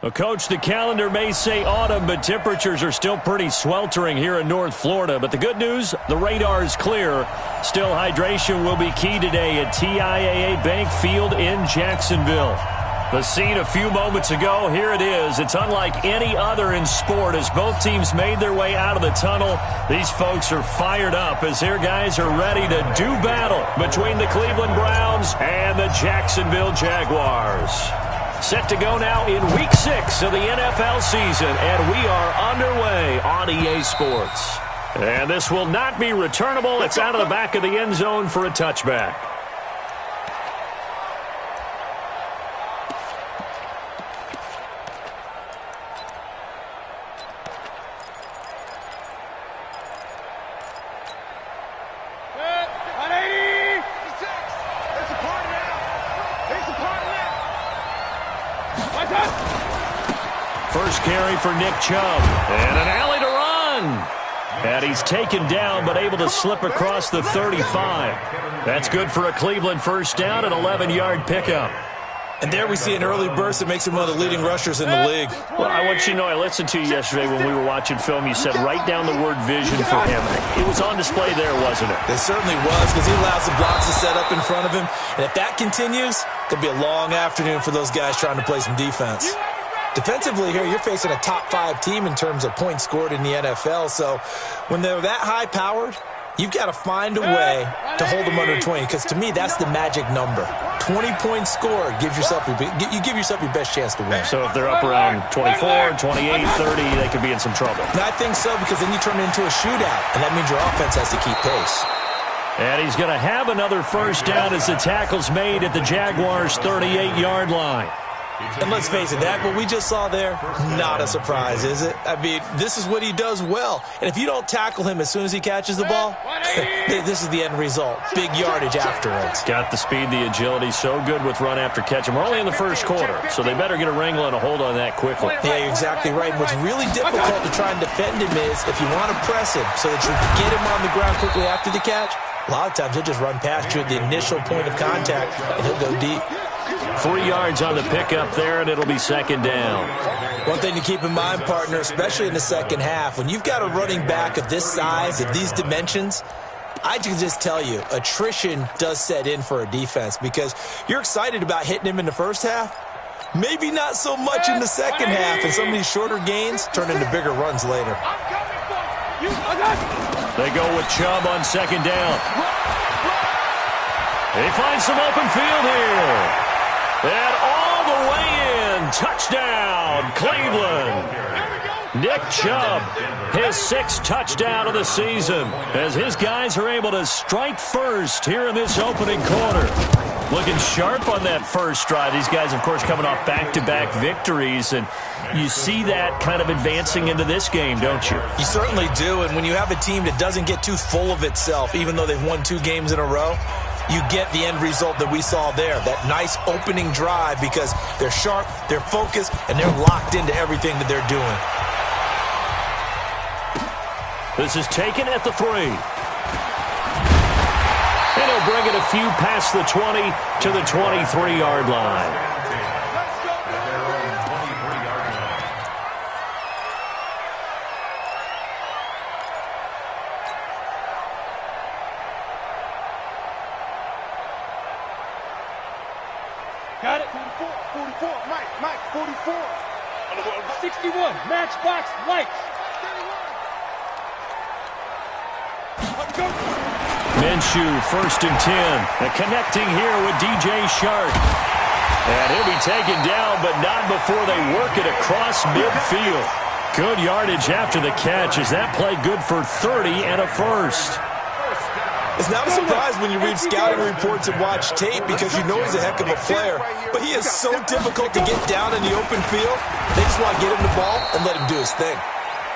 Well, Coach, the calendar may say autumn, but temperatures are still pretty sweltering here in North Florida. But the good news, the radar is clear. Still, hydration will be key today at TIAA Bank Field in Jacksonville. The scene a few moments ago, here it is. It's unlike any other in sport as both teams made their way out of the tunnel. These folks are fired up as their guys are ready to do battle between the Cleveland Browns and the Jacksonville Jaguars. Set to go now in Week 6 of the NFL season, and we are underway on EA Sports. And this will not be returnable. It's out of the back of the end zone for a touchback. First carry for Nick Chubb. And an alley to run. And he's taken down but able to slip across the 35. That's good for a Cleveland first down, an 11-yard pickup. And there we see an early burst that makes him one of the leading rushers in the league. Well, I want you to know, I listened to you yesterday when we were watching film. You said write down the word vision for him. It was on display there, wasn't it? It certainly was, because he allows the blocks to set up in front of him. And if that continues, it'll be a long afternoon for those guys trying to play some defense. Defensively here, you're facing a top-5 team in terms of points scored in the NFL. So when they're that high-powered, you've got to find a way to hold them under 20, because to me, that's the magic number. 20 points scored, you give yourself your best chance to win. So if they're up around 24, 28, 30, they could be in some trouble. And I think so, because then you turn it into a shootout, and that means your offense has to keep pace. And he's going to have another first down as the tackle's made at the Jaguars' 38-yard line. And let's face it, what we just saw there, not a surprise, is it? I mean, this is what he does well. And if you don't tackle him as soon as he catches the ball, this is the end result. Big yardage afterwards. Got the speed, the agility, so good with run after catch. And we're only in the first quarter, so they better get a wrangle and a hold on that quickly. Yeah, you're exactly right. And what's really difficult to try and defend him is if you want to press him so that you can get him on the ground quickly after the catch, a lot of times he'll just run past you at the initial point of contact, and he'll go deep. 3 yards on the pickup there, and it'll be second down. One thing to keep in mind, partner, especially in the second half, when you've got a running back of this size, of these dimensions, I can just tell you, attrition does set in for a defense, because you're excited about hitting him in the first half, maybe not so much in the second half, and some of these shorter gains turn into bigger runs later. They go with Chubb on second down. They find some open field here. And all the way in, touchdown, Cleveland. Nick Chubb, his 6th touchdown of the season, as his guys are able to strike first here in this opening quarter. Looking sharp on that first drive. These guys, of course, coming off back-to-back victories, and you see that kind of advancing into this game, don't you? You certainly do, and when you have a team that doesn't get too full of itself, even though they've won 2 games in a row, you get the end result that we saw there, that nice opening drive, because they're sharp, they're focused, and they're locked into everything that they're doing. This is taken at the 3. And he'll bring it a few past the 20 to the 23-yard line. Got it? 44, Mike, 44. 61, matchbox, lights. Minshew, 1st and 10. And connecting here with DJ Shark. And he'll be taken down, but not before they work it across midfield. Good yardage after the catch as that play good for 30 and a first. It's not a surprise when you read scouting reports and watch tape, because you know he's a heck of a player. But he is so difficult to get down in the open field. They just want to get him the ball and let him do his thing.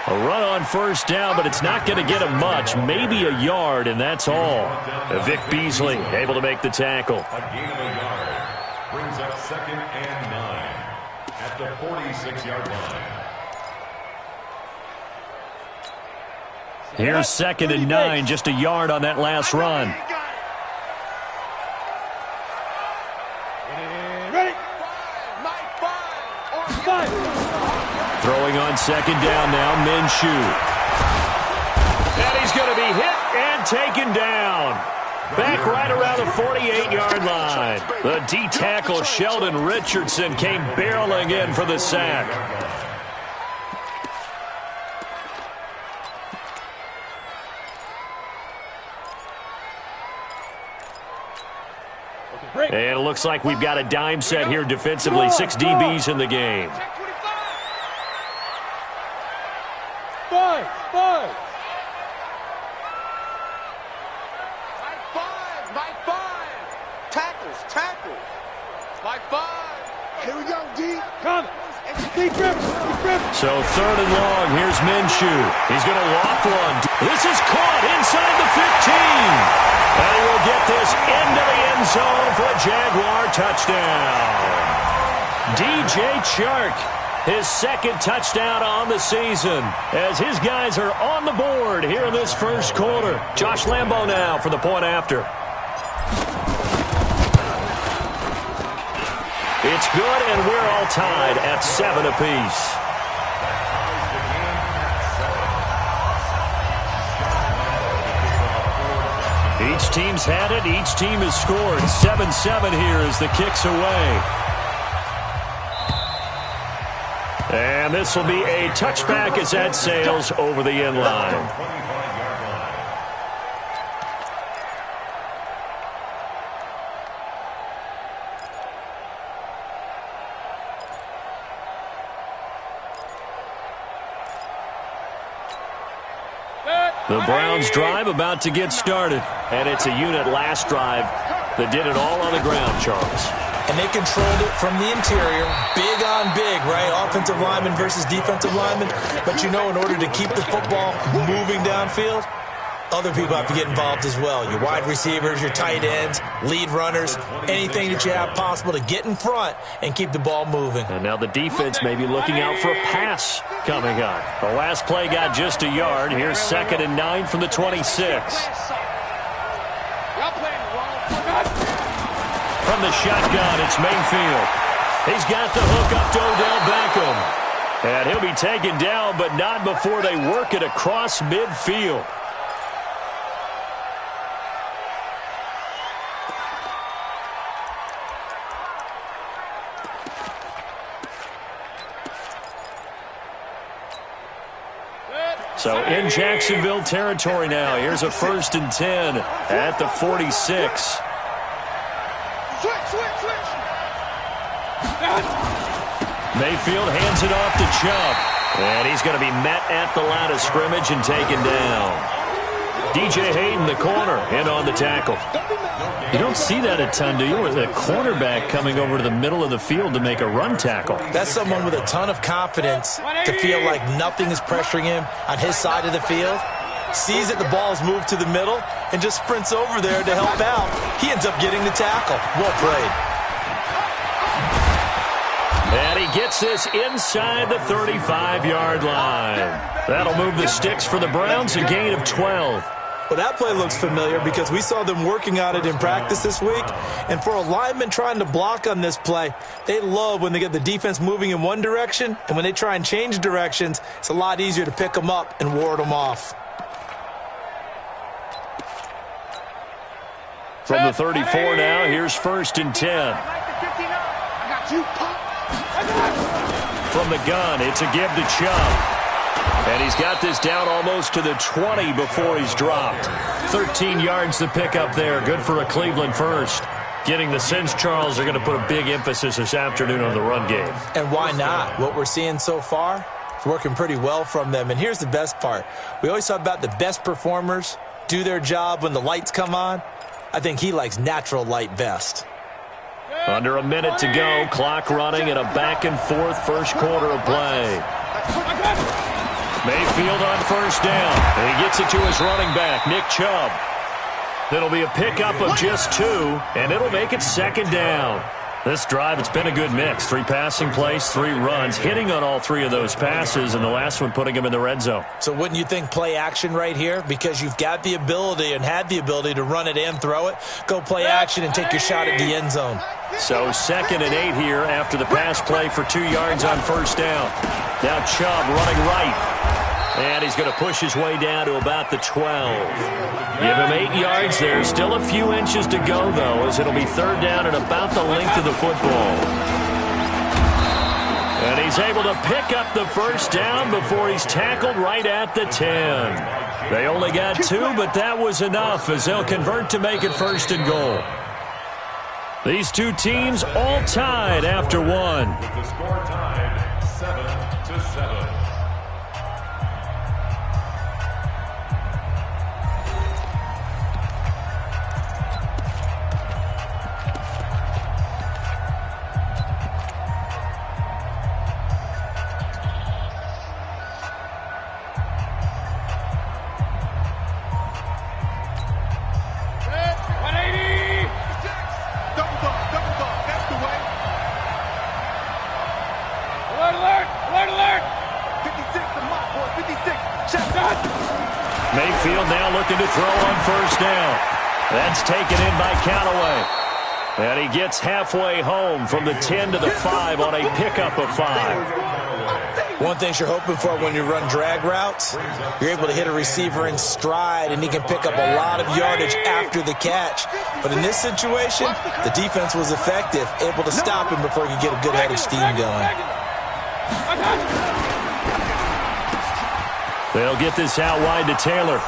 A run on first down, but it's not going to get him much. Maybe a yard, and that's all. Vic Beasley able to make the tackle. A gain of a yard brings up 2nd and 9 at the 46-yard line. Here's 2nd and 9, just a yard on that last run. Ready? 5. second down now, Minshew. And he's going to be hit and taken down. Back right around the 48-yard line. The D-tackle, Sheldon Richardson, came barreling in for the sack. And it looks like we've got a dime set here defensively. 6 DBs in the game. Five. Tackles. By 5. Here we go, D. Come. Deep rip. So 3rd and long. Here's Minshew. He's going to loft one. This is caught inside the 15. And he will get this into the end zone for a Jaguar touchdown. DJ Chark, his 2nd touchdown on the season, as his guys are on the board here in this first quarter. Josh Lambo now for the point after. It's good, and we're all tied at 7 apiece. Each team's had it. Each team has scored. 7-7 here as the kick's away. And this will be a touchback as that sails over the end line. The Browns drive about to get started. And it's a unit last drive that did it all on the ground, Charles. And they controlled it from the interior. Big on big, right? Offensive lineman versus defensive lineman. But you know, in order to keep the football moving downfield, other people have to get involved as well. Your wide receivers, your tight ends, lead runners, anything that you have possible to get in front and keep the ball moving. And now the defense may be looking out for a pass coming up. The last play got just a yard. Here's 2nd and 9 from the 26. From the shotgun, it's Mayfield. He's got the hook up to Odell Beckham. And he'll be taken down, but not before they work it across midfield. So in Jacksonville territory now. Here's a 1st and 10 at the 46. Mayfield hands it off to Chubb. And he's going to be met at the line of scrimmage and taken down. DJ Hayden, the corner, in on the tackle. You don't see that a ton, do you? With a cornerback coming over to the middle of the field to make a run tackle. That's someone with a ton of confidence to feel like nothing is pressuring him on his side of the field. Sees that the ball's moved to the middle and just sprints over there to help out. He ends up getting the tackle. Well played. And he gets this inside the 35-yard line. That'll move the sticks for the Browns, a gain of 12. Well, that play looks familiar because we saw them working on it in practice this week. And for a lineman trying to block on this play, they love when they get the defense moving in one direction. And when they try and change directions, it's a lot easier to pick them up and ward them off. From the 34 now, here's 1st and 10. From the gun, it's a give to Chubb. And he's got this down almost to the 20 before he's dropped. 13 yards to pick up there. Good for a Cleveland first. Getting the sense, Charles, are going to put a big emphasis this afternoon on the run game. And why not? What we're seeing so far is working pretty well from them. And here's the best part. We always talk about the best performers do their job when the lights come on. I think he likes natural light best. Under a minute to go. Clock running and a back-and-forth first quarter of play. Mayfield on 1st down. And he gets it to his running back, Nick Chubb. That'll be a pickup of just 2, and it'll make it 2nd down. This drive, it's been a good mix. 3 passing plays, 3 runs, hitting on all 3 of those passes, and the last one putting him in the red zone. So wouldn't you think play action right here? Because you've got the ability and had the ability to run it and throw it. Go play action and take your shot at the end zone. So 2nd and 8 here after the pass play for 2 yards on 1st down. Now Chubb running right. And he's going to push his way down to about the 12. Give him 8 yards there. Still a few inches to go, though, as it'll be third down and about the length of the football. And he's able to pick up the first down before he's tackled right at the 10. They only got 2, but that was enough as they'll convert to make it first and goal. These two teams all tied after one. With the score tied 7-7. Mayfield now looking to throw on first down. That's taken in by Callaway. And he gets halfway home from the 10 to the 5 on a pickup of 5. One thing you're hoping for when you run drag routes, you're able to hit a receiver in stride, and he can pick up a lot of yardage after the catch. But in this situation, the defense was effective, able to stop him before he could get a good head of steam going. They'll get this out wide to Taylor.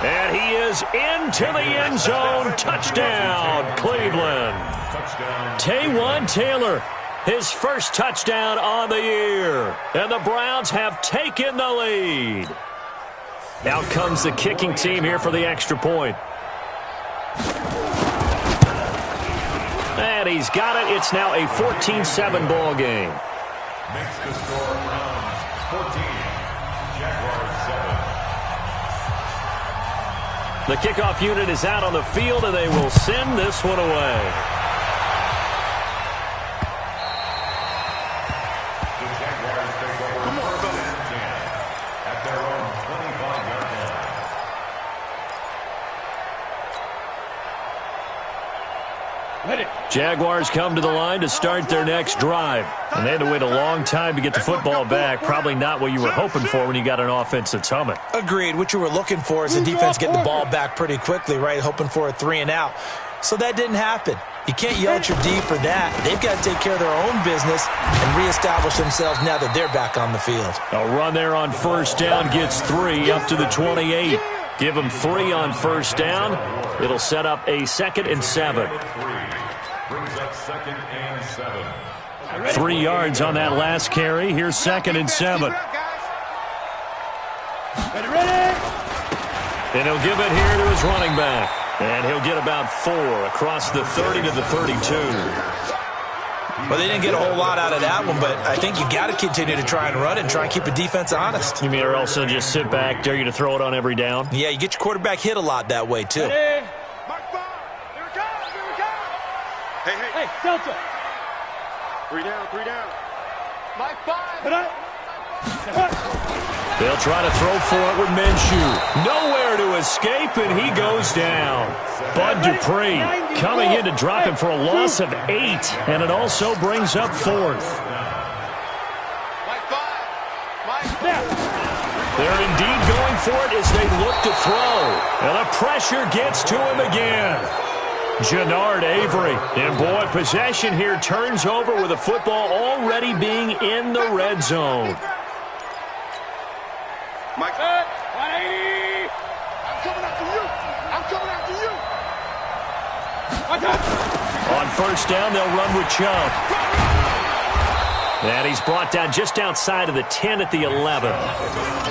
And he is into the end zone. Touchdown, Cleveland. Taywan Taylor, his first touchdown on the year. And the Browns have taken the lead. Out comes the kicking team here for the extra point. And he's got it. It's now a 14-7 ball game. Makes the score Browns 14, Jaguars 7. The kickoff unit is out on the field, and they will send this one away. The Jaguars take over 1st and 10 at their own 25-yard line. Jaguars come to the line to start their next drive. And they had to wait a long time to get the football back. Probably not what you were hoping for when you got an offense that's humming. Agreed. What you were looking for is the defense getting the ball back pretty quickly, right? Hoping for a 3 and out. So that didn't happen. You can't yell at your D for that. They've got to take care of their own business and reestablish themselves now that they're back on the field. A run there on first down gets 3 up to the 28. Give them 3 on first down. It'll set up a 2nd and 7. Brings up 2nd and 7. 3 yards on that last carry. Here's 2nd and 7. And he'll give it here to his running back. And he'll get about 4 across the 30 to the 32. Well, they didn't get a whole lot out of that one, but I think you got to continue to try and run it and try and keep the defense honest. You mean or also just sit back, dare you to throw it on every down? Yeah, you get your quarterback hit a lot that way, too. Hey, Delta. 3 down. Mike 5. They'll try to throw for it with Minshew. Nowhere to escape, and he goes down. Bud Dupree coming in to drop him for a loss of 8, and it also brings up 4th. Mike 5. They're indeed going for it as they look to throw. And the pressure gets to him again. Jannard Avery. And, boy, possession here turns over with the football already being in the red zone. Mike 180. I'm coming after you. On first down, they'll run with Chubb. And he's brought down just outside of the 10 at the 11.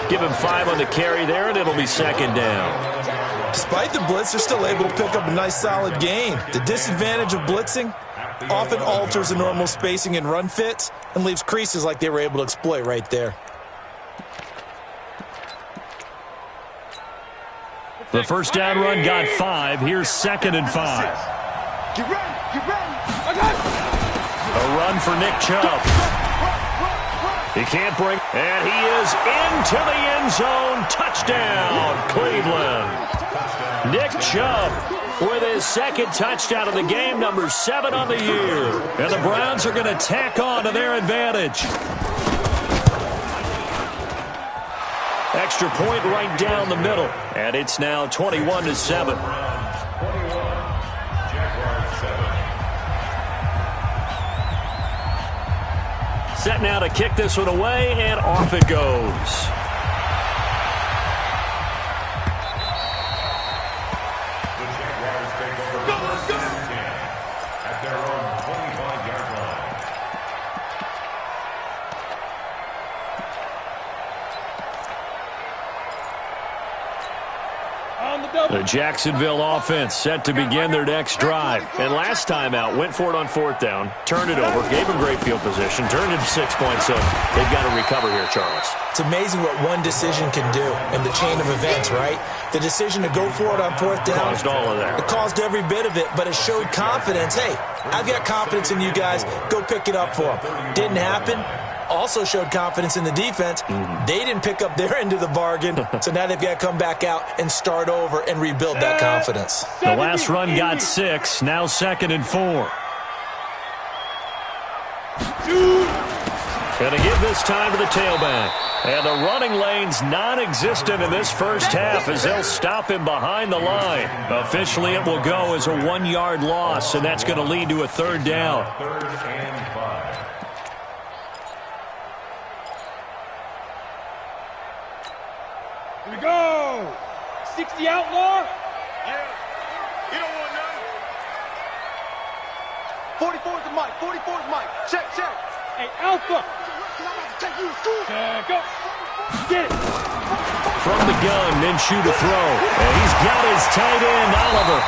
Give him 5 on the carry there, and it'll be 2nd down. Despite the blitz, they're still able to pick up a nice, solid gain. The disadvantage of blitzing often alters the normal spacing and run fits and leaves creases like they were able to exploit right there. The first down run got 5. Here's 2nd and 5. Get ready. A run for Nick Chubb. He can't bring, and he is into the end zone. Touchdown, Cleveland. Nick Chubb with his 2nd touchdown of the game, number 7 on the year. And the Browns are going to tack on to their advantage. Extra point right down the middle. And it's now 21-7. Set now to kick this one away, and off it goes. The Jacksonville offense set to begin their next drive. And last time out, went for it on fourth down, turned it over, gave them great field position, turned it to 6 points, so they've got to recover here, Charles. It's amazing what one decision can do in the chain of events, right? The decision to go for it on fourth down. Caused all of that. It caused every bit of it, but it showed confidence. Hey, I've got confidence in you guys. Go pick it up for them. Didn't happen. Also showed confidence in the defense. They didn't pick up their end of the bargain, so now they've got to come back out and start over and rebuild that confidence. The last run got 6, now 2nd and 4. Going to give this time to the tailback. And the running lane's non-existent in this first half as they'll stop him behind the line. Officially, it will go as a 1-yard loss, and that's going to lead to a 3rd down. 3rd and 5. Here we go. 60 outlaw. Yeah. You don't want none. 44's the mic. 44's mic. Check. Hey, Alpha. I'm about to take you to school. Go. Get it. From the gun, Minshew to throw. And he's got his tight end, Oliver.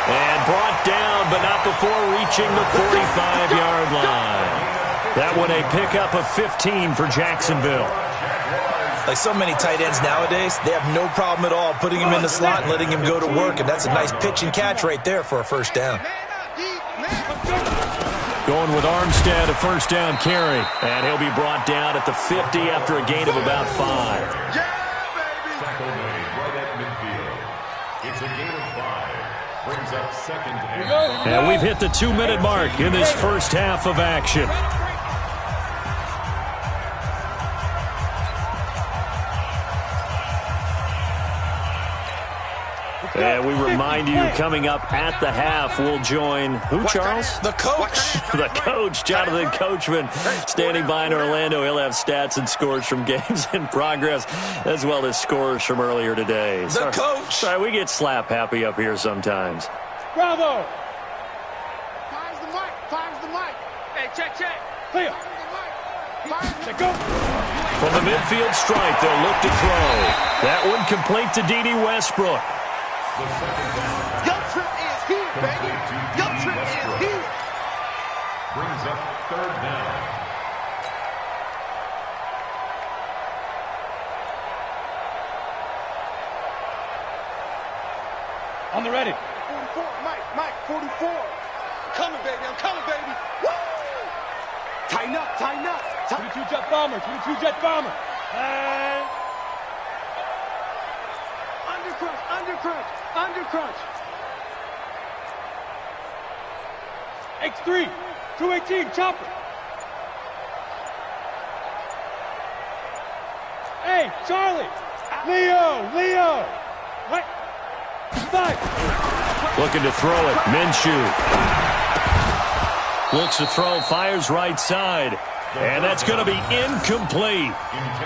And brought down, but not before reaching the 45-yard line. That one a pickup of 15 for Jacksonville. Like so many tight ends nowadays, they have no problem at all putting him in the slot and letting him go to work, and that's a nice pitch and catch right there for a first down. Going with Armstead, a first down carry, and he'll be brought down at the 50 after a gain of about 5. Tackle made right at midfield. It's a gain of 5. Brings up 2nd and... And we've hit the 2-minute mark in this first half of action. And we remind you, coming up at the half, we'll join who, Charles? The coach. The coach, Jonathan Coachman, standing by in Orlando. He'll have stats and scores from games in progress, as well as scores from earlier today. The coach. Sorry, we get slap happy up here sometimes. Bravo. Fires the mic. Hey, check. Clear. Check go. From the midfield stripe, they'll look to throw. That one complete to D.D. Westbrook. Your trip is here, baby. Your trip is here. Brings up 3rd down. On the ready. 44, Mike, 44. Coming, baby. I'm coming, baby. Woo! Tighten up. 22 jet bomber. And under crunch. X3, 218, chopper. Hey, Charlie. Leo. Right. 5. Looking to throw it. Minshew. Looks to throw, fires right side. And that's going to be incomplete.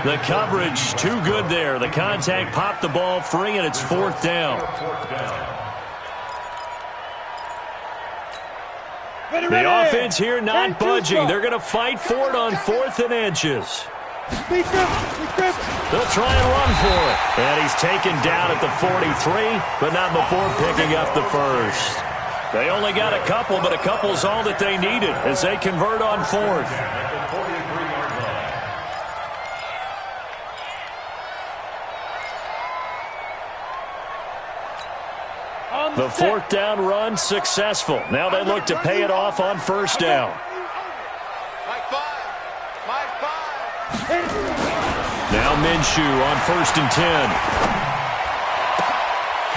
The coverage too good there. The contact popped the ball free, and it's 4th down. The offense here not budging. They're going to fight for it on 4th and inches. They'll try and run for it. And he's taken down at the 43, but not before picking up the first. They only got a couple, but a couple's all that they needed as they convert on 4th. The 4th down run successful. Now they look to pay it off on 1st down. Mike 5. Now Minshew on 1st and 10.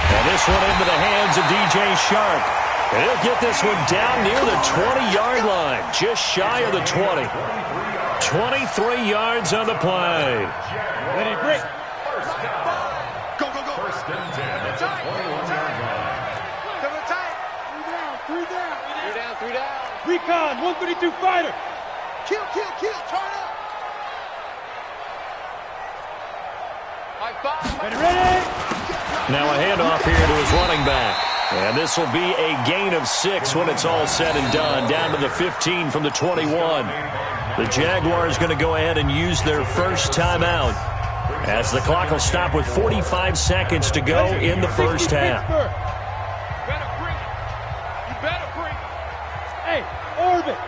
And this one into the hands of DJ Shark. And he'll get this one down near the 20-yard line, just shy of the 20. 23 yards on the play. Ready, break. Recon, 132 fighter. Kill, kill, kill, turn up. Ready? Now a handoff here to his running back. And this will be a gain of 6 when it's all said and done. Down to the 15 from the 21. The Jaguars going to go ahead and use their first timeout as the clock will stop with 45 seconds to go in the first half. You better bring it. Hey, Orbit.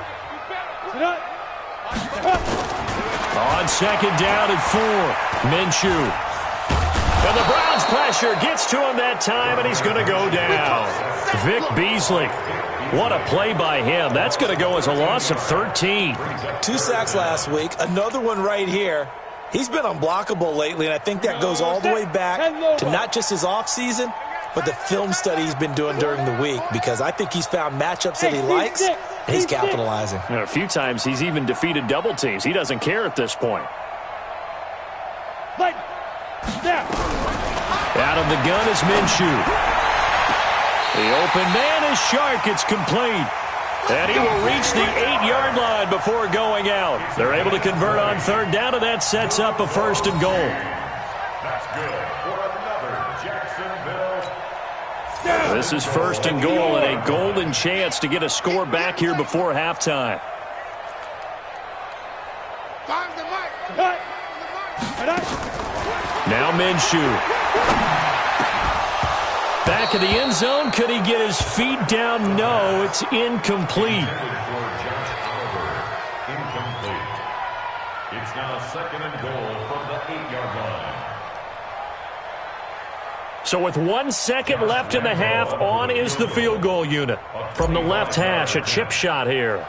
Sit up. On second down and 4, Minshew. And the Browns' pressure gets to him that time, and he's going to go down. Vic Beasley. What a play by him. That's going to go as a loss of 13. 2 sacks last week, another one right here. He's been unblockable lately, and I think that goes all the way back to not just his offseason, but the film study he's been doing during the week, because I think he's found matchups that he likes, and he's capitalizing. A few times he's even defeated double teams. He doesn't care at this point. Out of the gun is Minshew. The open man is Shark. It's complete. And he will reach the 8-yard line before going out. They're able to convert on third down, and that sets up a 1st and goal. That's good for another Jacksonville. This is 1st and goal and a golden chance to get a score back here before halftime. Now Minshew. Back in the end zone. Could he get his feet down? No, it's incomplete. Incomplete. It's now 2nd and goal from the 8-yard line. So with 1 second left in the half, on is the field goal unit. From the left hash, a chip shot here.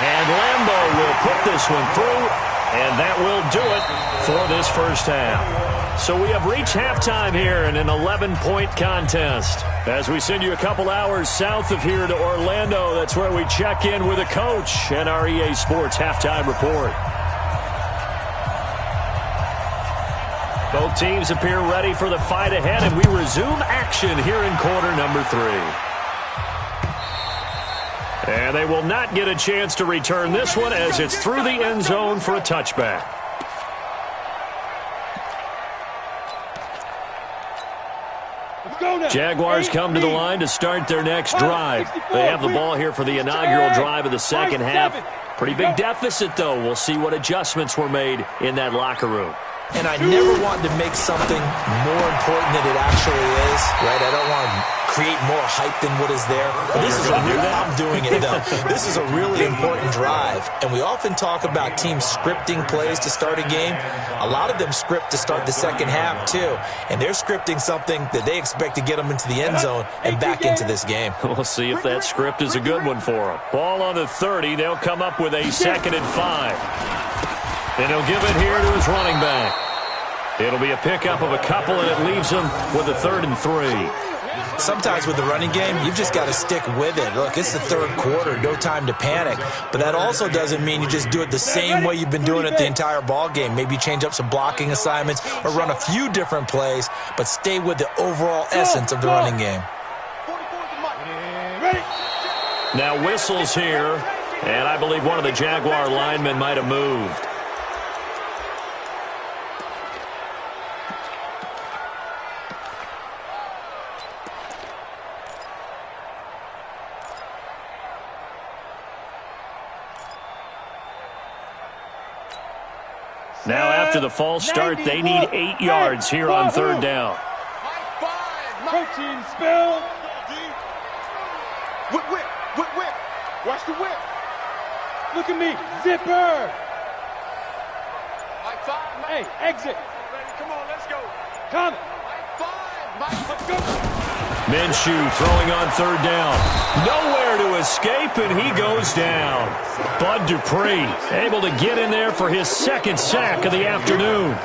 And Lambeau will put this one through, and that will do it for this first half. So we have reached halftime here in an 11-point contest. As we send you a couple hours south of here to Orlando, that's where we check in with a coach and our EA Sports halftime report. Both teams appear ready for the fight ahead, and we resume action here in quarter number 3. And they will not get a chance to return this one as it's through the end zone for a touchback. Jaguars come to the line to start their next drive. They have the ball here for the inaugural drive of the second half. Pretty big deficit, though. We'll see what adjustments were made in that locker room. And I never wanted to make something more important than it actually is, right? I don't want to create more hype than what is there. But this is I'm doing it, though. This is a really important drive. And we often talk about teams scripting plays to start a game. A lot of them script to start the second half, too. And they're scripting something that they expect to get them into the end zone and back into this game. We'll see if that script is a good one for them. Ball on the 30. They'll come up with a 2nd and 5. And he'll give it here to his running back. It'll be a pickup of a couple, and it leaves him with a 3rd and 3. Sometimes with the running game, you've just got to stick with it. Look, it's the third quarter, no time to panic. But that also doesn't mean you just do it the same way you've been doing it the entire ball game. Maybe change up some blocking assignments or run a few different plays, but stay with the overall essence of the running game. Now whistles here, and I believe one of the Jaguar linemen might have moved. Now after the false start, they need 8 yards here on third down. Protein spill. Whip, whip, whip, whip. Watch the whip. Look at me. Zipper. Hey, exit. Come on, let's go. Come. Let's go. Minshew throwing on third down. Nowhere to escape, and he goes down. Bud Dupree able to get in there for his 2nd sack of the afternoon.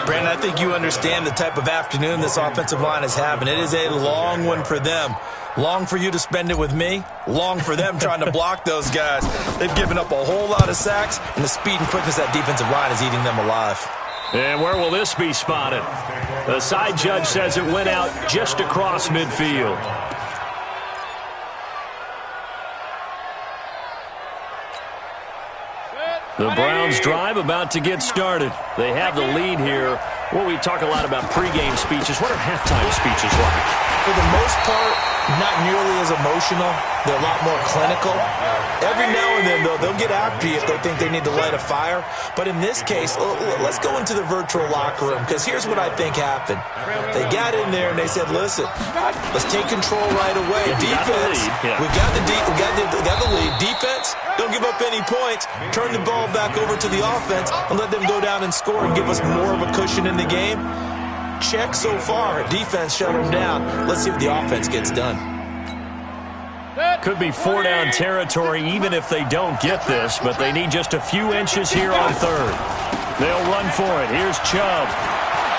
Brandon, I think you understand the type of afternoon this offensive line is having. It is a long one for them. Long for you to spend it with me. Long for them trying to block those guys. They've given up a whole lot of sacks, and the speed and quickness of that defensive line is eating them alive. And where will this be spotted? The side judge says it went out just across midfield. The Browns drive about to get started. They have the lead here. Well, we talk a lot about pregame speeches. What are halftime speeches like? For the most part, not nearly as emotional. They're a lot more clinical. Every now and then, though, they'll get after you if they think they need to light a fire. But in this case, let's go into the virtual locker room, because here's what I think happened. They got in there and they said, listen, let's take control right away. Defense, we got the lead. Defense, don't give up any points. Turn the ball back over to the offense and let them go down and score and give us more of a cushion in the game. Check so far. Defense shut them down. Let's see what the offense gets done. Could be 4-down territory even if they don't get this, but they need just a few inches here on third. They'll run for it. Here's Chubb.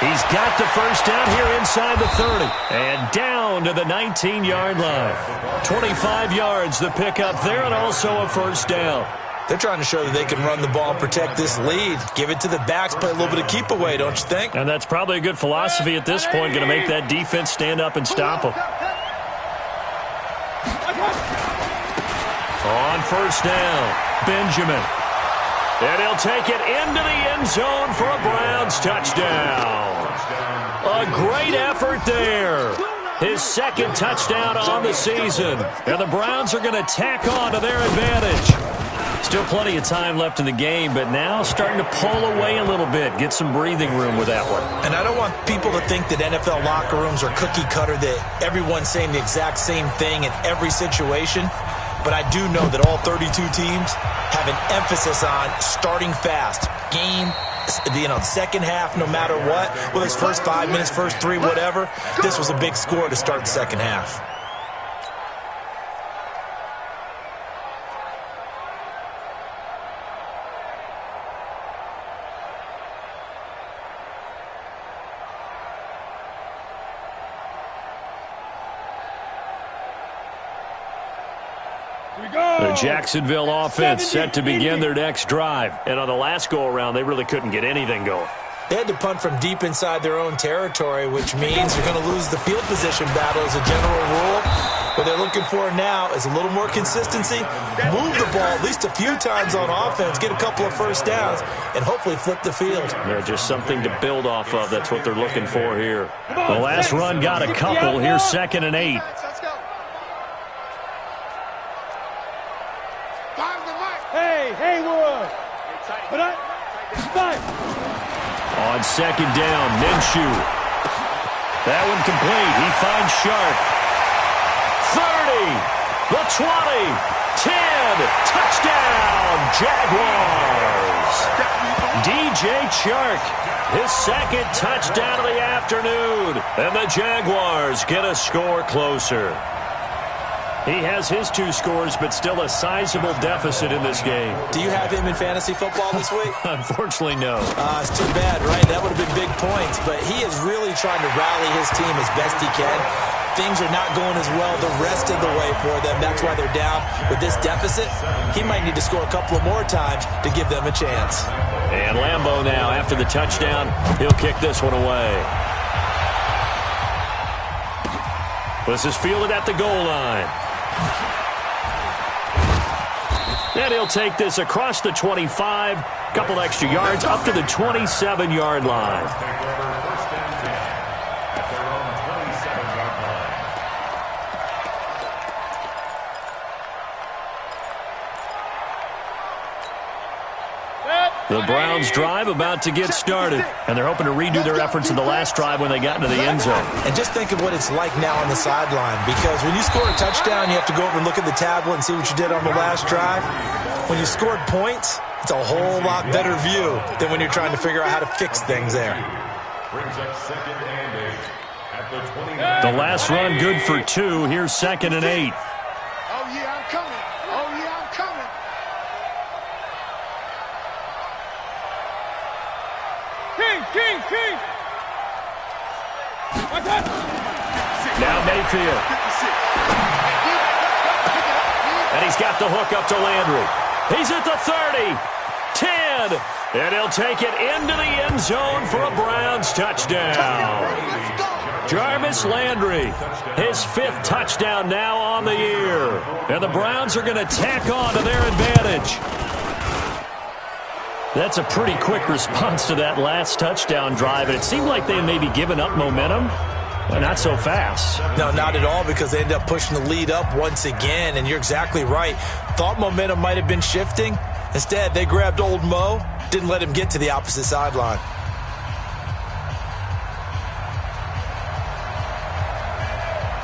He's got the first down here inside the 30. And down to the 19-yard line. 25 yards the pickup there, and also a first down. They're trying to show that they can run the ball and protect this lead. Give it to the backs, play a little bit of keep away, don't you think? And that's probably a good philosophy at this point, going to make that defense stand up and stop them. On first down, Benjamin. And he'll take it into the end zone for a Browns touchdown. A great effort there. His second touchdown on the season. And the Browns are going to tack on to their advantage. Still plenty of time left in the game, but now starting to pull away a little bit. Get some breathing room with that one. And I don't want people to think that NFL locker rooms are cookie cutter, that everyone's saying the exact same thing in every situation. But I do know that all 32 teams have an emphasis on starting fast. Game, second half, no matter what. Whether it's first 5 minutes, first 3, whatever. This was a big score to start the second half. The Jacksonville offense set to begin their next drive. And on the last go-around, they really couldn't get anything going. They had to punt from deep inside their own territory, which means you're going to lose the field position battle as a general rule. What they're looking for now is a little more consistency, move the ball at least a few times on offense, get a couple of first downs, and hopefully flip the field. Yeah, just something to build off of. That's what they're looking for here. The last run got a couple. Here's 2nd and 8. On 2nd down, Minshew. That one complete. He finds Sharp. 30, the 20, 10, touchdown, Jaguars. DJ Chark, his second touchdown of the afternoon. And the Jaguars get a score closer. He has his 2 scores, but still a sizable deficit in this game. Do you have him in fantasy football this week? Unfortunately, no. It's too bad, right? That would have been big points, but he is really trying to rally his team as best he can. Things are not going as well the rest of the way for them. That's why they're down. With this deficit, he might need to score a couple of more times to give them a chance. And Lambeau now, after the touchdown, he'll kick this one away. This is fielded at the goal line. And he'll take this across the 25, couple extra yards, up to the 27-yard line. The Browns drive about to get started, and they're hoping to redo their efforts in the last drive when they got into the end zone. And just think of what it's like now on the sideline, because when you score a touchdown, you have to go over and look at the tablet and see what you did on the last drive. When you scored points, it's a whole lot better view than when you're trying to figure out how to fix things there. Brings up 2nd and 8 at the 29. The last run good for 2. Here's 2nd and 8. Oh, yeah, I'm coming. Oh, yeah, I'm coming. King. Now Mayfield. And he's got the hook up to Landry. He's at the 30, 10, and he'll take it into the end zone for a Browns touchdown. Jarvis Landry, his 5th touchdown now on the year. And the Browns are going to tack on to their advantage. That's a pretty quick response to that last touchdown drive, and it seemed like they had maybe given up momentum. Well, not so fast. No, not at all, because they ended up pushing the lead up once again, and you're exactly right. Thought momentum might have been shifting. Instead, they grabbed old Mo, didn't let him get to the opposite sideline.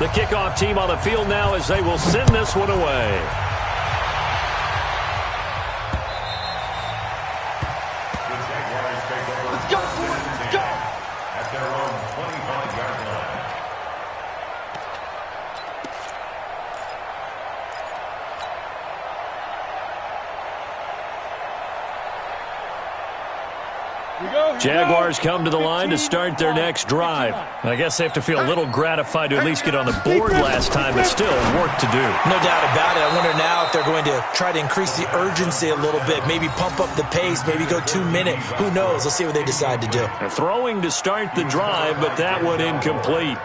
The kickoff team on the field now as they will send this one away. Let's go, boys. Let's go. At their own 25-yard line. Jaguars come to the line to start their next drive. I guess they have to feel a little gratified to at least get on the board last time, but still work to do. No doubt about it. I wonder now if they're going to try to increase the urgency a little bit, maybe pump up the pace, maybe go 2 minute. Who knows? Let's see what they decide to do. Throwing to start the drive, but that one incomplete.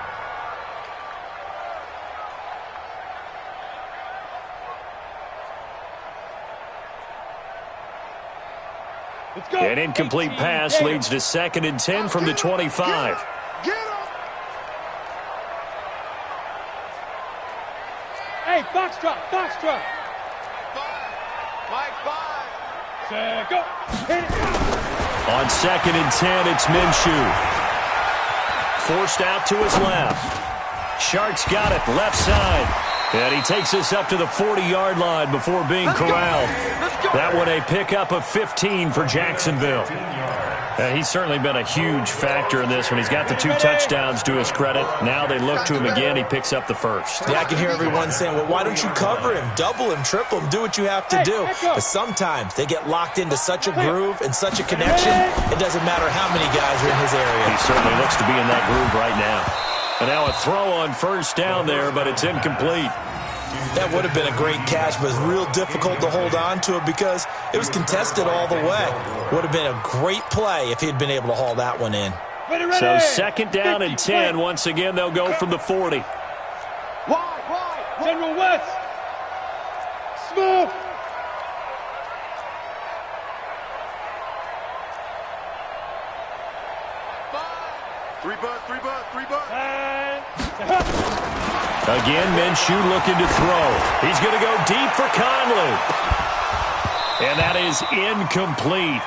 An incomplete pass leads to 2nd and 10 from the 25. Get him. Hey, Foxtrot, Foxtrot. Mike, 5. Go. Hit it. On 2nd and 10, it's Minshew. Forced out to his left. Sharks got it, left side. And he takes us up to the 40-yard line before being corralled. That one a pickup of 15 for Jacksonville. He's certainly been a huge factor in this one. He's got the 2 touchdowns to his credit. Now they look to him again. He picks up the first. Yeah, I can hear everyone saying, well, why don't you cover him, double him, triple him, do what you have to do. But sometimes they get locked into such a groove and such a connection, it doesn't matter how many guys are in his area. He certainly looks to be in that groove right now. And now a throw on first down there, but it's incomplete. That would have been a great catch, but it's real difficult to hold on to it because it was contested all the way. Would have been a great play if he'd been able to haul that one in. So 2nd down and 10. Once again, they'll go from the 40. Wide. General West. Smooth. Three bus. Again, Minshew looking to throw. He's going to go deep for Conley. And that is incomplete.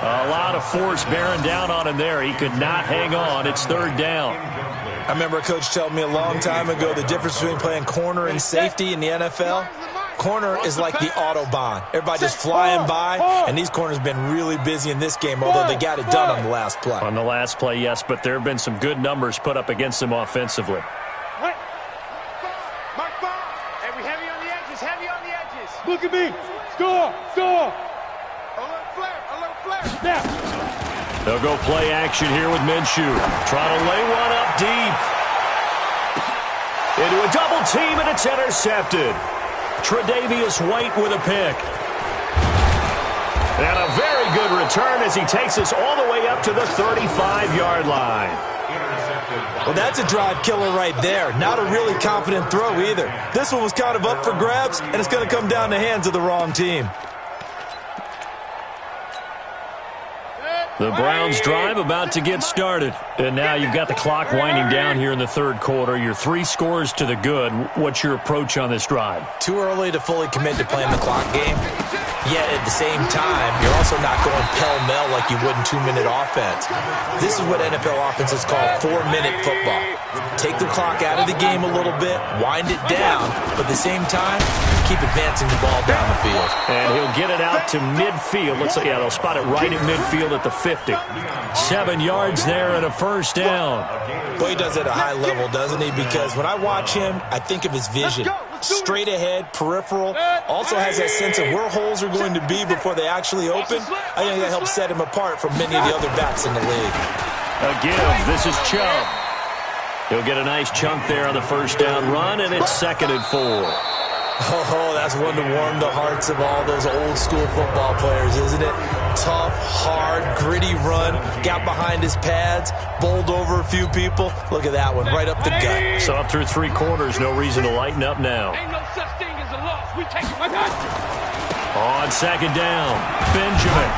A lot of force bearing down on him there. He could not hang on. It's 3rd down. I remember a coach telling me a long time ago the difference between playing corner and safety in the NFL. Corner is like the Autobahn. Everybody just flying by, and these corners have been really busy in this game, although they got it done on the last play. On the last play, yes, but there have been some good numbers put up against them offensively. Mark 5. Hey, we heavy on the edges. Look at me. Score. Alert flare. Now. They'll go play action here with Minshew. Trying to lay one up deep. Into a double team, and it's intercepted. Tre'Davious White with a pick. And a very good return as he takes us all the way up to the 35-yard line. Well, that's a drive killer right there. Not a really confident throw either. This one was kind of up for grabs, and it's going to come down the hands of the wrong team. The Browns drive about to get started. And now you've got the clock winding down here in the 3rd quarter. You're 3 scores to the good. What's your approach on this drive? Too early to fully commit to playing the clock game. Yet at the same time, you're also not going pell-mell like you would in 2-minute offense. This is what NFL offenses call 4-minute football. Take the clock out of the game a little bit, wind it down, but at the same time, keep advancing the ball down the field. And he'll get it out to midfield. Let's see, yeah, they'll spot it right at midfield at the 50. 7 yards there and a first down. Boy, he does it at a high level, doesn't he? Because when I watch him, I think of his vision. Straight ahead, peripheral. Also has that sense of where holes are going to be before they actually open. I think that helps set him apart from many of the other backs in the league. A give. This is Chubb. He'll get a nice chunk there on the first down run, and it's 2nd and 4. Oh, that's one to warm the hearts of all those old school football players, isn't it? Tough, hard, gritty run, got behind his pads, bowled over a few people. Look at that one, right up the gut. So up through 3 quarters, no reason to lighten up now. Ain't no such thing as a loss. We take it. My God. On 2nd down, Benjamin.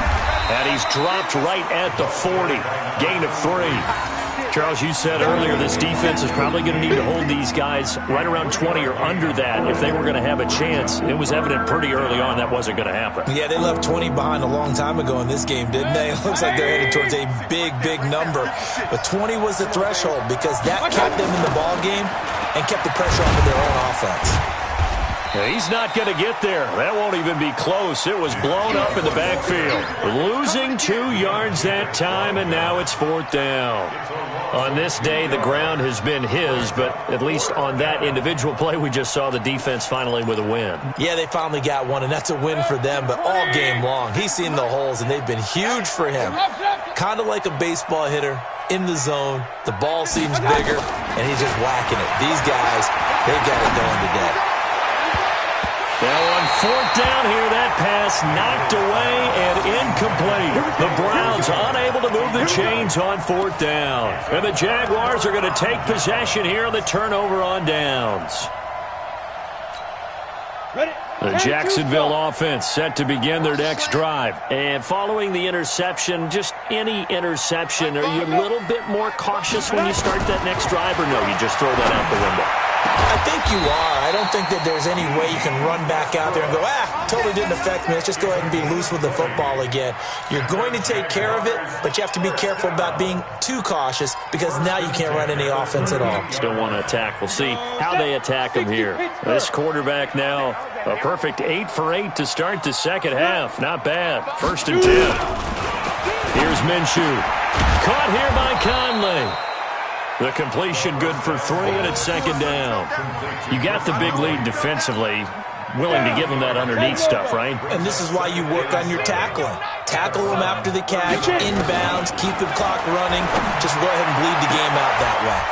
And he's dropped right at the 40. Gain of 3. Charles, you said earlier this defense is probably going to need to hold these guys right around 20 or under that if they were going to have a chance. It was evident pretty early on that wasn't going to happen. Yeah, they left 20 behind a long time ago in this game, didn't they? It looks like they're headed towards a big, big number. But 20 was the threshold because that kept them in the ball game and kept the pressure off of their own offense. He's not going to get there. That won't even be close. It was blown up in the backfield. Losing 2 yards that time, and now it's 4th down. On this day, the ground has been his, but at least on that individual play, we just saw the defense finally with a win. Yeah, they finally got one, and that's a win for them, but all game long, he's seen the holes, and they've been huge for him. Kind of like a baseball hitter in the zone. The ball seems bigger, and he's just whacking it. These guys, they got it going today. Now on 4th down here, that pass knocked away and incomplete. The Browns unable to move the chains on 4th down. And the Jaguars are going to take possession here on the turnover on downs. The Jacksonville offense set to begin their next drive. And following the interception, just any interception, are you a little bit more cautious when you start that next drive, or no, you just throw that out the window? I think you are. I don't think that there's any way you can run back out there and go, totally didn't affect me. Let's just go ahead and be loose with the football again. You're going to take care of it, but you have to be careful about being too cautious because now you can't run any offense at all. Still want to attack. We'll see how they attack him here. This quarterback now, a perfect 8 for 8 to start the second half. Not bad. 1st and 10. Here's Minshew. Caught here by Conley. The completion good for 3, and it's 2nd down. You got the big lead defensively. Willing to give them that underneath stuff, right? And this is why you work on your tackling. Tackle them after the catch, inbounds, keep the clock running. Just go ahead and bleed the game out that way.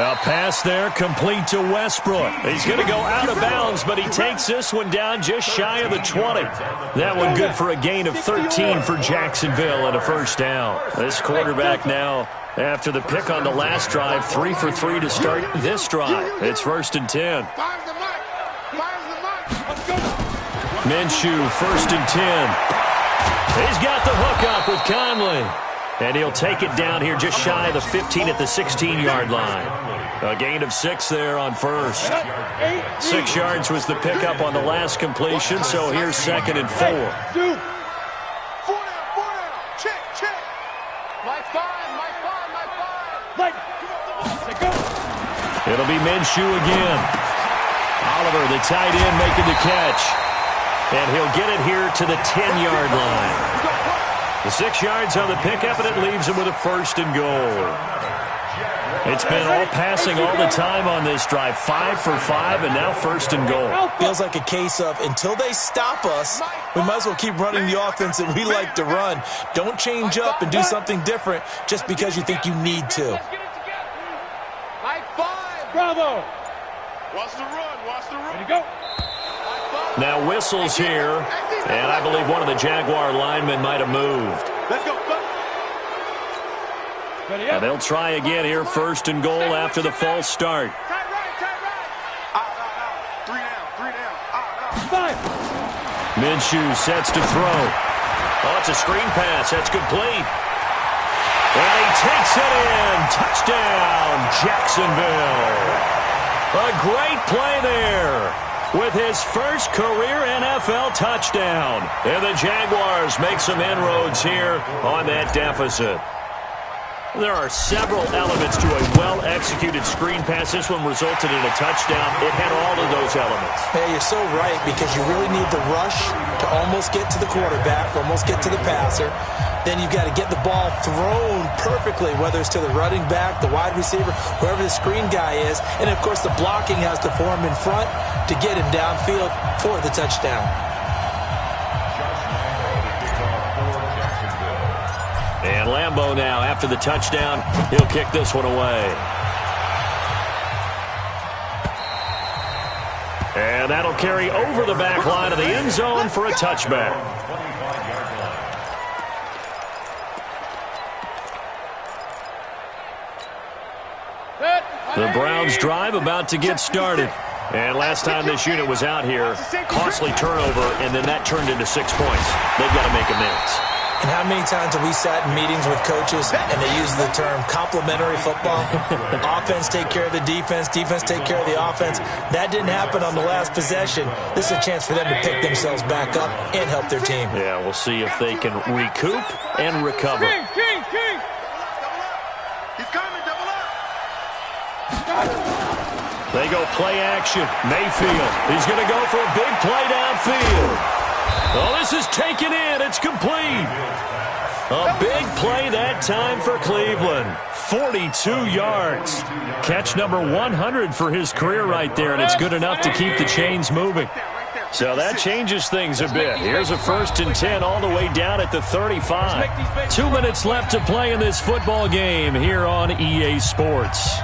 A pass there, complete to Westbrook. He's going to go out of bounds, but he takes this one down just shy of the 20. That one good for a gain of 13 for Jacksonville and a 1st down. This quarterback now, after the pick on the last drive, 3 for 3 to start this drive. It's 1st and 10. Minshew, 1st and 10. He's got the hook up with Conley. And he'll take it down here just shy of the 15 at the 16-yard line. A gain of 6 there on 1st. 6 yards was the pickup on the last completion, so here's 2nd and 4. 4 down. Check. My 5. It'll be Minshew again. Oliver, the tight end, making the catch. And he'll get it here to the 10-yard line. The 6 yards on the pickup, and it leaves him with a 1st and goal. It's been all passing all the time on this drive. 5 for 5, and now 1st and goal. Feels like a case of until they stop us, we might as well keep running the offense that we like to run. Don't change up and do something different just because you think you need to. Bravo. Watch the run. Ready to go. Now whistles here, and I believe one of the Jaguar linemen might have moved. Let's go. And they'll try again here, 1st and goal after the false start. Three down. Minshew sets to throw. Oh, it's a screen pass. That's complete. And he takes it in. Touchdown, Jacksonville. A great play there with his first career NFL touchdown. And the Jaguars make some inroads here on that deficit. There are several elements to a well-executed screen pass. This one resulted in a touchdown. It had all of those elements. Hey, you're so right, because you really need the rush to almost get to the quarterback, almost get to the passer. Then you've got to get the ball thrown perfectly, whether it's to the running back, the wide receiver, whoever the screen guy is. And, of course, the blocking has to form in front to get him downfield for the touchdown. And Lambeau now, after the touchdown, he'll kick this one away. And that'll carry over the back line of the end zone for a touchback. The Browns drive about to get started. And last time this unit was out here, costly turnover, and then that turned into 6 points. They've got to make amends. And how many times have we sat in meetings with coaches and they use the term complementary football? Offense take care of the defense, defense take care of the offense. That didn't happen on the last possession. This is a chance for them to pick themselves back up and help their team. Yeah, we'll see if they can recoup and recover. King. He's coming, double up. They go play action. Mayfield. He's going to go for a big play downfield. Well, this is taken in. It's complete. A big play that time for Cleveland. 42 yards. Catch number 100 for his career right there, and it's good enough to keep the chains moving. So that changes things a bit. Here's a 1st and 10 all the way down at the 35. 2 minutes left to play in this football game here on EA Sports.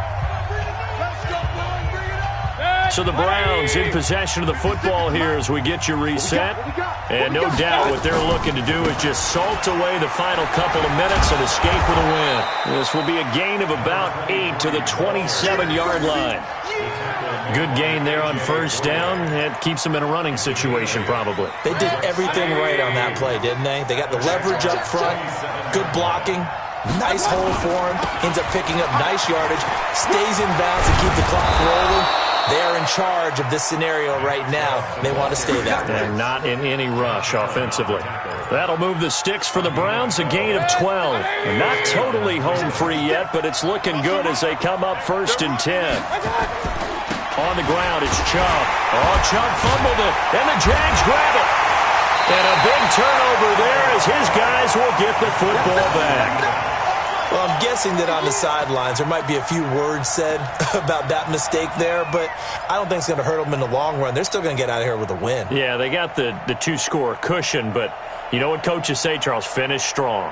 So the Browns in possession of the football here as we get you reset. And no doubt what they're looking to do is just salt away the final couple of minutes and escape with a win. This will be a gain of about 8 to the 27-yard line. Good gain there on 1st down. It keeps them in a running situation probably. They did everything right on that play, didn't they? They got the leverage up front, good blocking, nice hole for him, ends up picking up nice yardage, stays in bounds to keep the clock rolling. They are in charge of this scenario right now. They want to stay that way. And not in any rush offensively. That'll move the sticks for the Browns, a gain of 12. Not totally home free yet, but it's looking good as they come up 1st and 10. On the ground, it's Chubb. Oh, Chubb fumbled it, and the Jags grab it. And a big turnover there as his guys will get the football back. Well, I'm guessing that on the sidelines there might be a few words said about that mistake there, but I don't think it's going to hurt them in the long run. They're still going to get out of here with a win. Yeah, they got the 2-score cushion, but you know what coaches say, Charles? Finish strong.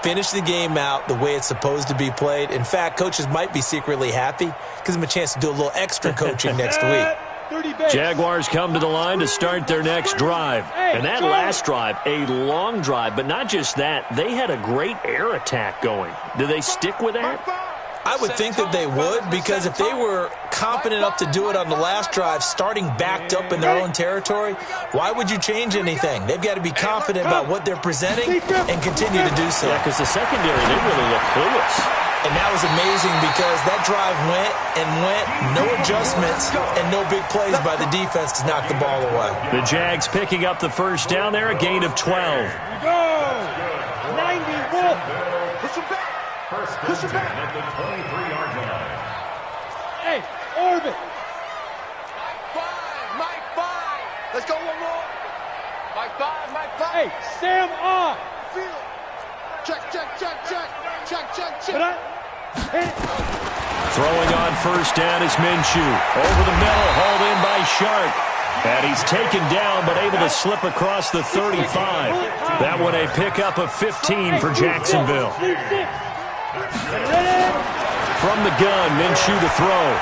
Finish the game out the way it's supposed to be played. In fact, coaches might be secretly happy. Gives them a chance to do a little extra coaching next week. Jaguars come to the line to start their next drive. And that last drive, a long drive, but not just that. They had a great air attack going. Do they stick with that? I would think that they would, because if they were confident enough to do it on the last drive, starting backed up in their own territory, why would you change anything? They've got to be confident about what they're presenting and continue to do so. Yeah, because the secondary, they really look clueless. And that was amazing because that drive went and went, no adjustments, and no big plays by the defense to knock the ball away. The Jags picking up the 1st down there, a gain of 12. Go! 90, push him back. Push him back. At the 23-yard line. Hey, Orbit. Mike 5. Let's go one more. Mike 5. Hey, Sam on. Field. Check. Throwing on 1st down is Minshew. Over the middle, hauled in by Shark. And he's taken down, but able to slip across the 35. That one a pickup of 15 for Jacksonville. From the gun, Minshew to throw.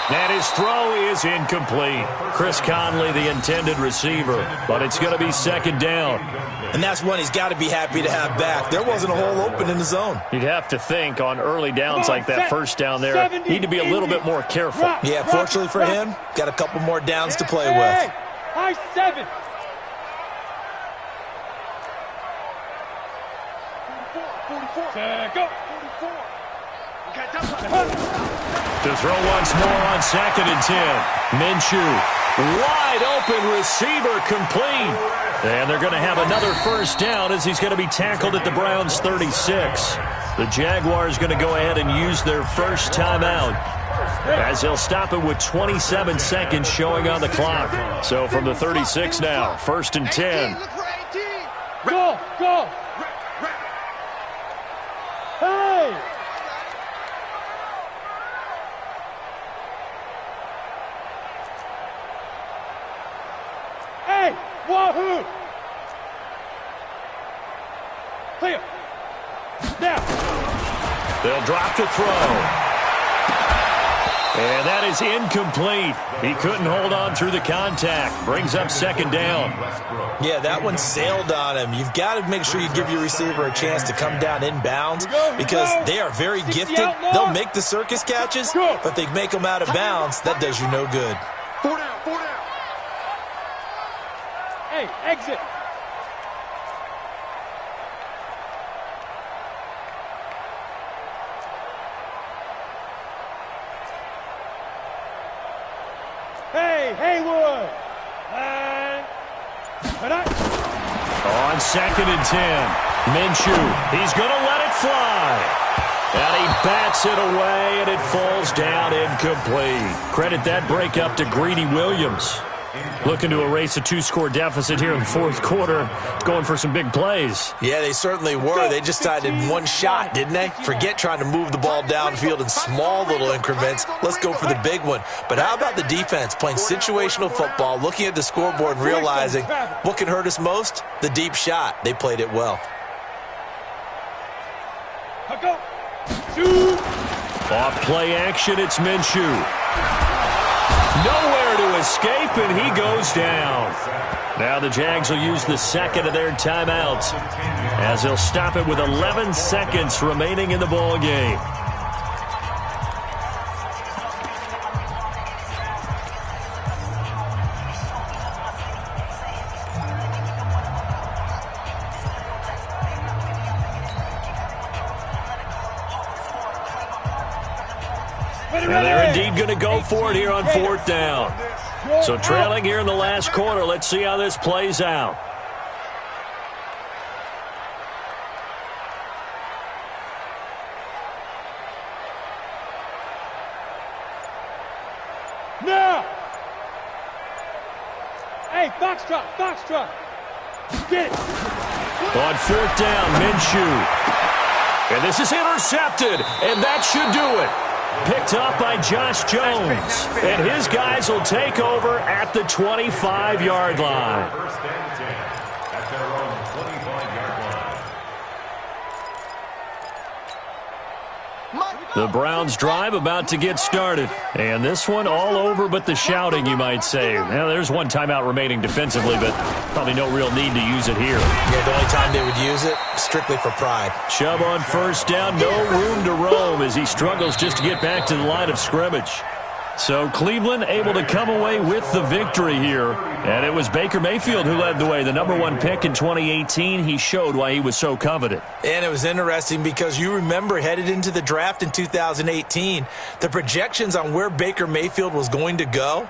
And his throw is incomplete. Chris Conley, the intended receiver, but it's going to be 2nd down. And that's one he's got to be happy to have back. There wasn't a hole open in the zone. You'd have to think on early downs like that 1st down there, need to be a little bit more careful. Yeah, fortunately for him, got a couple more downs to play with. High 7. 44. Go. 44. To throw once more on 2nd and 10. Minshew, wide open receiver, complete. And they're going to have another 1st down as he's going to be tackled at the Browns' 36. The Jaguars going to go ahead and use their 1st timeout as they'll stop it with 27 seconds showing on the clock. So from the 36 now, 1st and 10. Go. Hey. Wahoo! Clear. Now. They'll drop to throw. And that is incomplete. He couldn't hold on through the contact. Brings up 2nd down. Yeah, that one sailed on him. You've got to make sure you give your receiver a chance to come down inbounds because they are very gifted. They'll make the circus catches, but they make them out of bounds. That does you no good. 4 down. Hey, exit. Haywood. And on 2nd and 10, Minshew, he's going to let it fly. And he bats it away, and it falls down incomplete. Credit that break up to Greedy Williams. Looking to erase a 2-score deficit here in the 4th quarter, going for some big plays. Yeah, they certainly were. They just decided one shot, didn't they? Forget trying to move the ball downfield in small little increments. Let's go for the big one. But how about the defense playing situational football, looking at the scoreboard and realizing what can hurt us most? The deep shot. They played it well. Off play action, it's Minshew. Nowhere to escape, and he goes down. Now the Jags will use the second of their timeouts as they'll stop it with 11 seconds remaining in the ball game. And they're indeed going to go for it here on 4th down. So trailing here in the last quarter. Let's see how this plays out. Now! Hey, Foxtrot! Get it! On 4th down, Minshew. And this is intercepted, and that should do it. Picked up by Josh Jones. And his guys will take over at the 25-yard line. First and 10 at their own 25-yard line. The Browns drive about to get started. And this one all over but the shouting, you might say. Now, there's one timeout remaining defensively, but probably no real need to use it here. Yeah, the only time they would use it, strictly for pride. Chubb on 1st down, no room to roam as he struggles just to get back to the line of scrimmage. So Cleveland able to come away with the victory here. And it was Baker Mayfield who led the way. The #1 pick in 2018. He showed why he was so coveted. And it was interesting because you remember headed into the draft in 2018, the projections on where Baker Mayfield was going to go